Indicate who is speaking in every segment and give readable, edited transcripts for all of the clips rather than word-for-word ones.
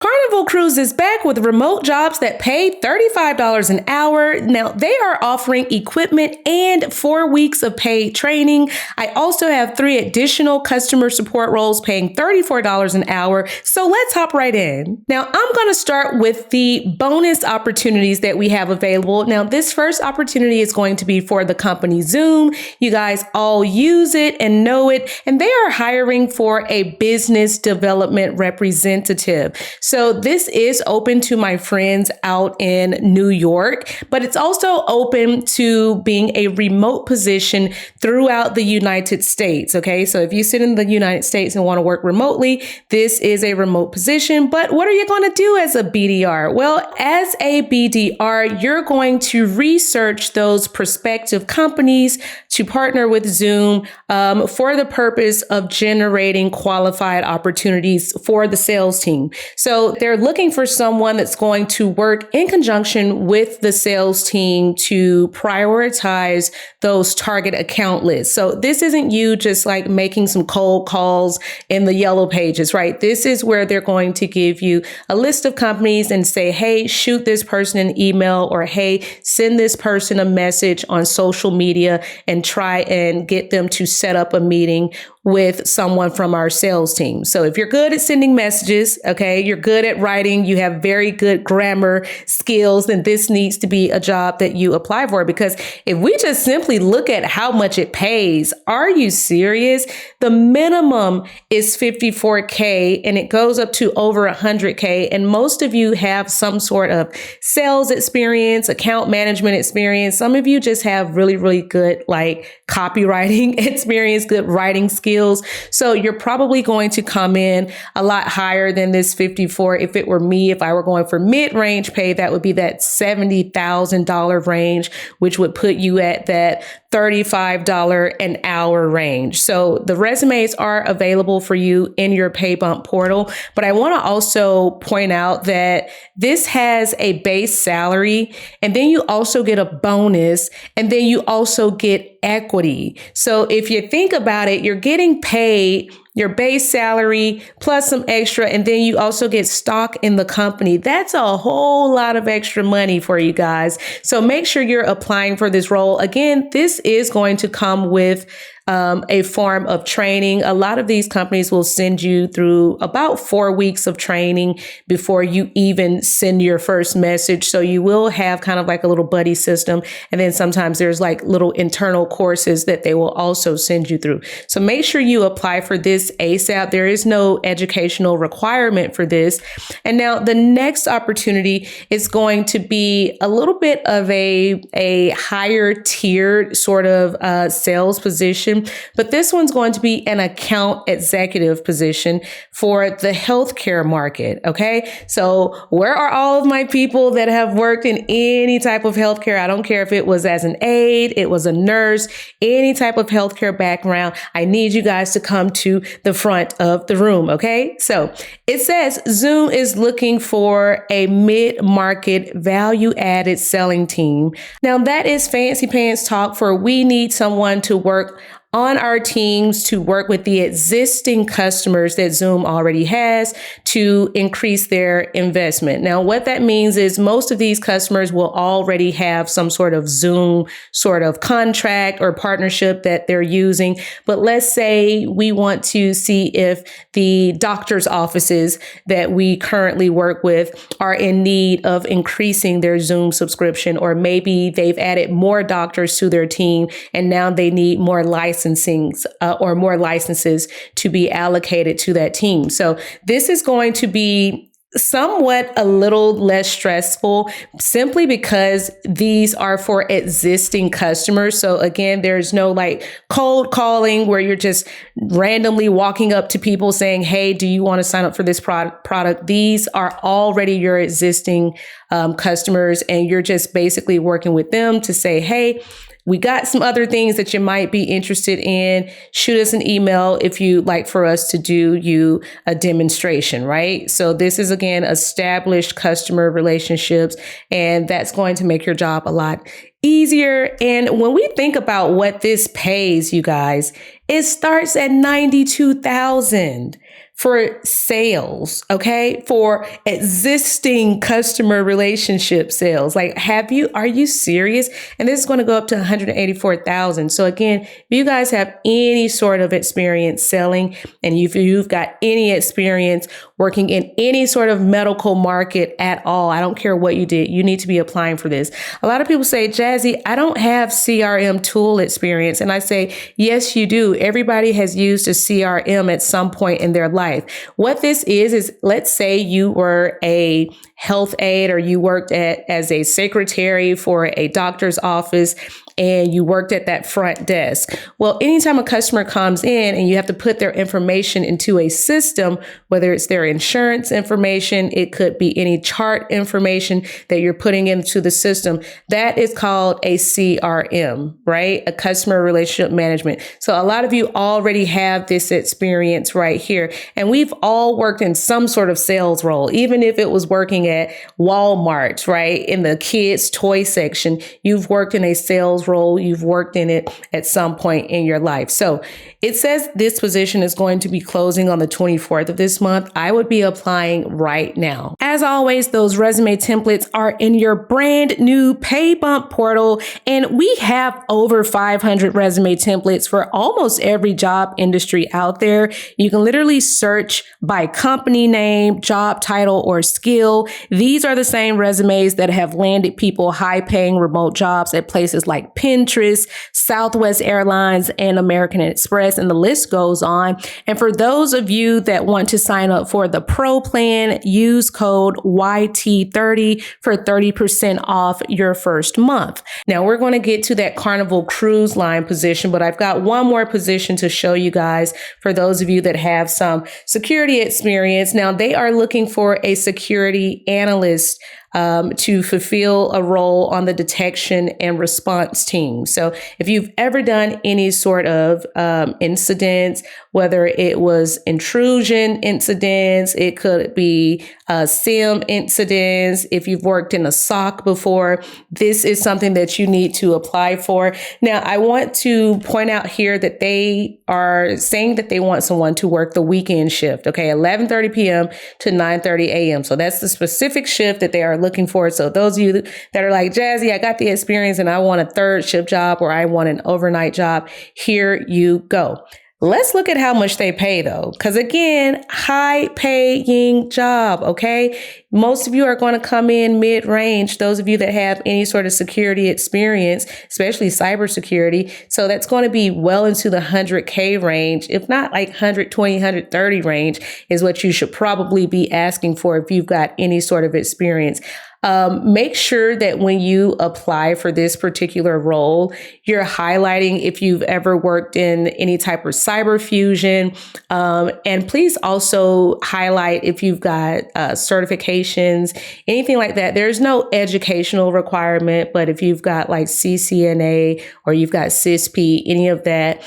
Speaker 1: Carnival Cruise is back with remote jobs that pay $35 an hour. Now, they are offering equipment and 4 weeks of paid training. I also have 3 additional customer support roles paying $34 an hour. So let's hop right in. Now, I'm going to start with the bonus opportunities that we have available. Now, this first opportunity is going to be for the company Zoom. You guys all use it and know it, and they are hiring for a business development representative. So this is open to my friends out in New York, but it's also open to being a remote position throughout the United States. Okay. So if you sit in the United States and want to work remotely, this is a remote position. But what are you going to do as a BDR? Well, as a BDR, you're going to research those prospective companies to partner with Zoom for the purpose of generating qualified opportunities for the sales team. So they're looking for someone that's going to work in conjunction with the sales team to prioritize those target account lists. So this isn't you just like making some cold calls in the yellow pages, right? This is where they're going to give you a list of companies and say, hey, shoot this person an email, or hey, send this person a message on social media and try and get them to set up a meeting with someone from our sales team. So if you're good at sending messages, okay, you're good at writing, you have very good grammar skills, then this needs to be a job that you apply for. Because if we just simply look at how much it pays, are you serious? The minimum is $54K and it goes up to over $100K. And most of you have some sort of sales experience, account management experience. Some of you just have really, really good like copywriting experience, good writing skills. So you're probably going to come in a lot higher than this 54. If it were me, if I were going for mid-range pay, that would be that $70,000 range, which would put you at that $35 an hour range. So the resumes are available for you in your pay bump portal. But I want to also point out that this has a base salary, and then you also get a bonus, and then you also get equity. So if you think about it, you're getting paid your base salary plus some extra, and then you also get stock in the company. That's a whole lot of extra money for you guys. So make sure you're applying for this role. Again, this is going to come with a form of training. A lot of these companies will send you through about 4 weeks of training before you even send your first message. So you will have kind of like a little buddy system. And then sometimes there's like little internal courses that they will also send you through. So make sure you apply for this ASAP. There is no educational requirement for this. And now the next opportunity is going to be a little bit of a higher tiered sort of sales position. But this one's going to be an account executive position for the healthcare market. Okay. So where are all of my people that have worked in any type of healthcare? I don't care if it was as an aide, it was a nurse, any type of healthcare background. I need you guys to come to the front of the room. Okay. So it says Zoom is looking for a mid-market value added selling team. Now that is fancy pants talk for we need someone to work on our teams to work with the existing customers that Zoom already has to increase their investment. Now, what that means is most of these customers will already have some sort of Zoom sort of contract or partnership that they're using. But let's say we want to see if the doctor's offices that we currently work with are in need of increasing their Zoom subscription, or maybe they've added more doctors to their team and now they need more licensings or more licenses to be allocated to that team. So this is going to be somewhat a little less stressful simply because these are for existing customers. So again, there's no like cold calling where you're just randomly walking up to people saying, hey, do you want to sign up for this product? These are already your existing customers, and you're just basically working with them to say, hey, we got some other things that you might be interested in. Shoot us an email if you'd like for us to do you a demonstration, right? So this is, again, established customer relationships, and that's going to make your job a lot easier. And when we think about what this pays, you guys, it starts at $92,000 for sales, okay? For existing customer relationship sales. Like, are you serious? And this is going to go up to 184,000. So again, if you guys have any sort of experience selling, and if you've got any experience working in any sort of medical market at all, I don't care what you did, you need to be applying for this. A lot of people say, Jazzy, I don't have CRM tool experience. And I say, yes, you do. Everybody has used a CRM at some point in their life. What this is let's say you were a health aide, or you worked as a secretary for a doctor's office, and you worked at that front desk. Well, anytime a customer comes in and you have to put their information into a system, whether it's their insurance information, it could be any chart information that you're putting into the system, that is called a CRM, right? A customer relationship management. So a lot of you already have this experience right here. And we've all worked in some sort of sales role, even if it was working at Walmart, right? In the kids' toy section, you've worked in a sales role. You've worked in it at some point in your life. So it says this position is going to be closing on the 24th of this month. I would be applying right now. As always, those resume templates are in your brand new Pay Bump portal, and we have over 500 resume templates for almost every job industry out there. You can literally search by company name, job title, or skill. These are the same resumes that have landed people high-paying remote jobs at places like Pinterest, Southwest Airlines, and American Express, and the list goes on. And for those of you that want to sign up for the Pro plan, use code YT30 for 30% off your first month. Now we're going to get to that Carnival cruise line position, but I've got one more position to show you guys for those of you that have some security experience. Now they are looking for a security analyst to fulfill a role on the detection and response team. So if you've ever done any sort of incidents, whether it was intrusion incidents, it could be SIM incidents, if you've worked in a SOC before, this is something that you need to apply for. Now, I want to point out here that they are saying that they want someone to work the weekend shift, okay, 11:30 p.m. to 9:30 a.m. So that's the specific shift that they are looking for. So those of you that are like, Jazzy, I got the experience and I want a third shift job, or I want an overnight job, here you go. Let's look at how much they pay though, because again, high paying job, okay? Most of you are going to come in mid-range, those of you that have any sort of security experience, especially cybersecurity. So that's going to be well into the 100K range, if not like 120, 130 range is what you should probably be asking for if you've got any sort of experience. Make sure that when you apply for this particular role, you're highlighting if you've ever worked in any type of cyber fusion. And please also highlight if you've got certifications, anything like that. There's no educational requirement, but if you've got like CCNA or you've got CISP, any of that,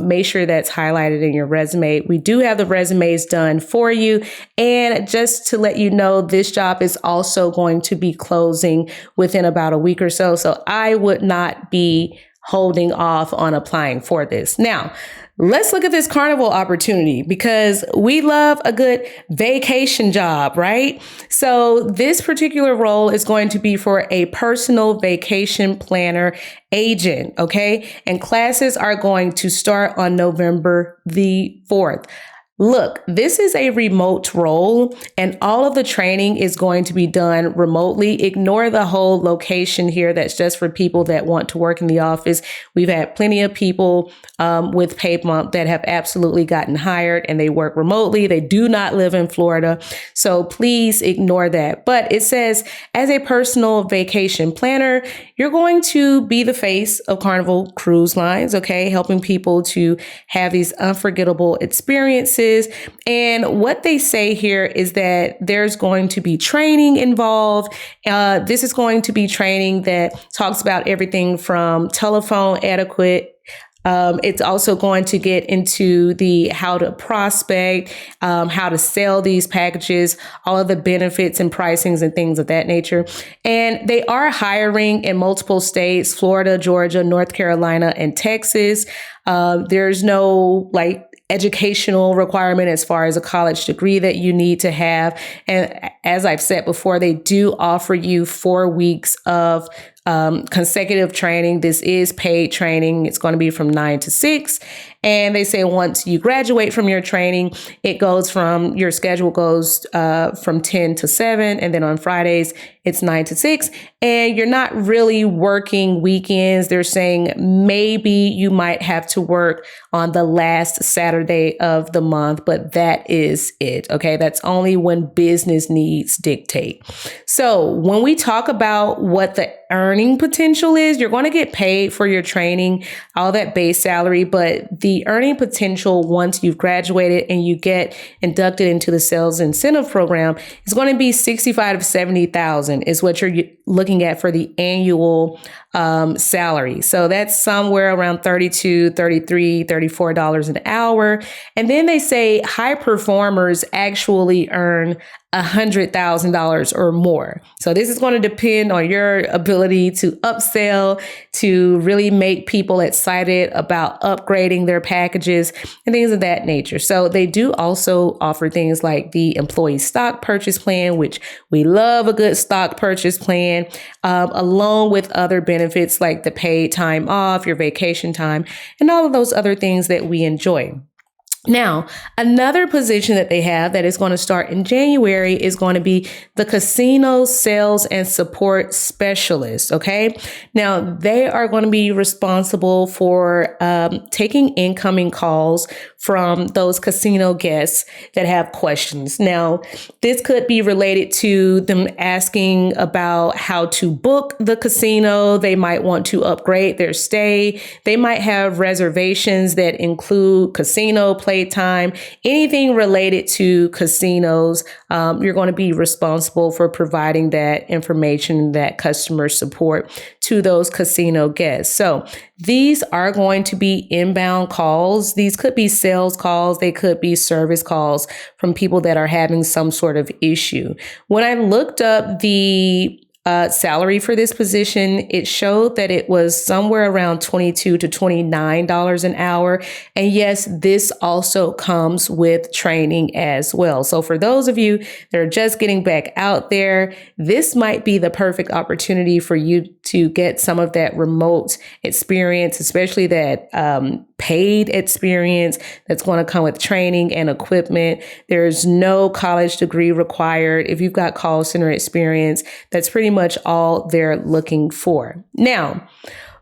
Speaker 1: make sure that's highlighted in your resume. We do have the resumes done for you. And just to let you know, this job is also going to be closing within about a week or so. So I would not be holding off on applying for this. Now, let's look at this Carnival opportunity because we love a good vacation job, right? So this particular role is going to be for a personal vacation planner agent, okay? And classes are going to start on November the 4th. Look, this is a remote role and all of the training is going to be done remotely. Ignore the whole location here. That's just for people that want to work in the office. We've had plenty of people with Pay Bump that have absolutely gotten hired and they work remotely. They do not live in Florida. So please ignore that. But it says as a personal vacation planner, you're going to be the face of Carnival Cruise Lines, okay? Helping people to have these unforgettable experiences. And what they say here is that there's going to be training involved. This is going to be training that talks about everything from telephone etiquette. It's also going to get into the how to prospect, how to sell these packages, all of the benefits and pricings and things of that nature. And they are hiring in multiple states, Florida, Georgia, North Carolina, and Texas. There's no like educational requirement as far as a college degree that you need to have. And as I've said before, they do offer you 4 weeks of consecutive training. This is paid training. It's going to be from 9 to 6. And they say once you graduate from your training, your schedule goes from 10 to 7. And then on Fridays, it's 9 to 6. And you're not really working weekends. They're saying maybe you might have to work on the last Saturday of the month, but that is it. Okay. That's only when business needs dictate. So when we talk about what the earning potential is, you're going to get paid for your training, all that base salary, but the earning potential once you've graduated and you get inducted into the sales incentive program is going to be 65 to 70,000 is what you're looking at for the annual salary. So that's somewhere around $32, $33, $34 an hour. And then they say high performers actually earn $100,000 or more. So this is going to depend on your ability to upsell, to really make people excited about upgrading their packages and things of that nature. So they do also offer things like the employee stock purchase plan, which we love a good stock purchase plan, along with other benefits like the paid time off, your vacation time, and all of those other things that we enjoy. Now, another position that they have that is going to start in January is going to be the casino sales and support specialist. Okay. Now, they are going to be responsible for taking incoming calls from those casino guests that have questions. Now, this could be related to them asking about how to book the casino. They might want to upgrade their stay. They might have reservations that include casino playtime, anything related to casinos. You're going to be responsible for providing that information, that customer support to those casino guests. So these are going to be inbound calls. These could be sales calls. They could be service calls from people that are having some sort of issue. When I looked up the salary for this position, it showed that it was somewhere around $22 to $29 an hour. And yes, this also comes with training as well. So for those of you that are just getting back out there, this might be the perfect opportunity for you to get some of that remote experience, especially that paid experience that's going to come with training and equipment. There's no college degree required. If you've got call center experience, that's pretty much all they're looking for. Now,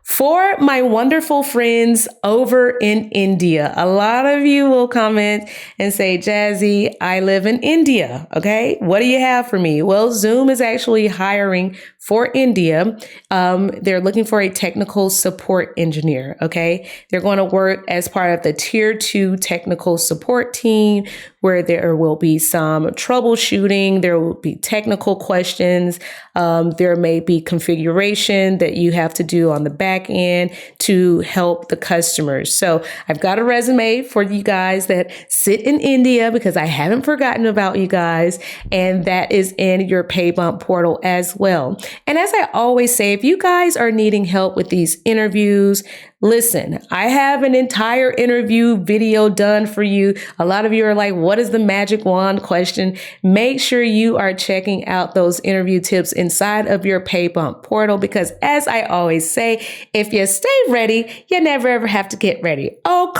Speaker 1: for my wonderful friends over in India, a lot of you will comment and say, Jazzy, I live in India. Okay. What do you have for me? Well, Zoom is actually hiring for India. They're looking for a technical support engineer. Okay. They're going to work as part of the tier 2 technical support team, where there will be some troubleshooting. There will be technical questions. There may be configuration that you have to do on the back end to help the customers. So I've got a resume for you guys that sit in India, because I haven't forgotten about you guys. And that is in your pay bump portal as well. And as I always say, if you guys are needing help with these interviews, listen, I have an entire interview video done for you. A lot of you are like, what is the magic wand question? Make sure you are checking out those interview tips inside of your pay bump portal, because as I always say, if you stay ready, you never ever have to get ready. Oh,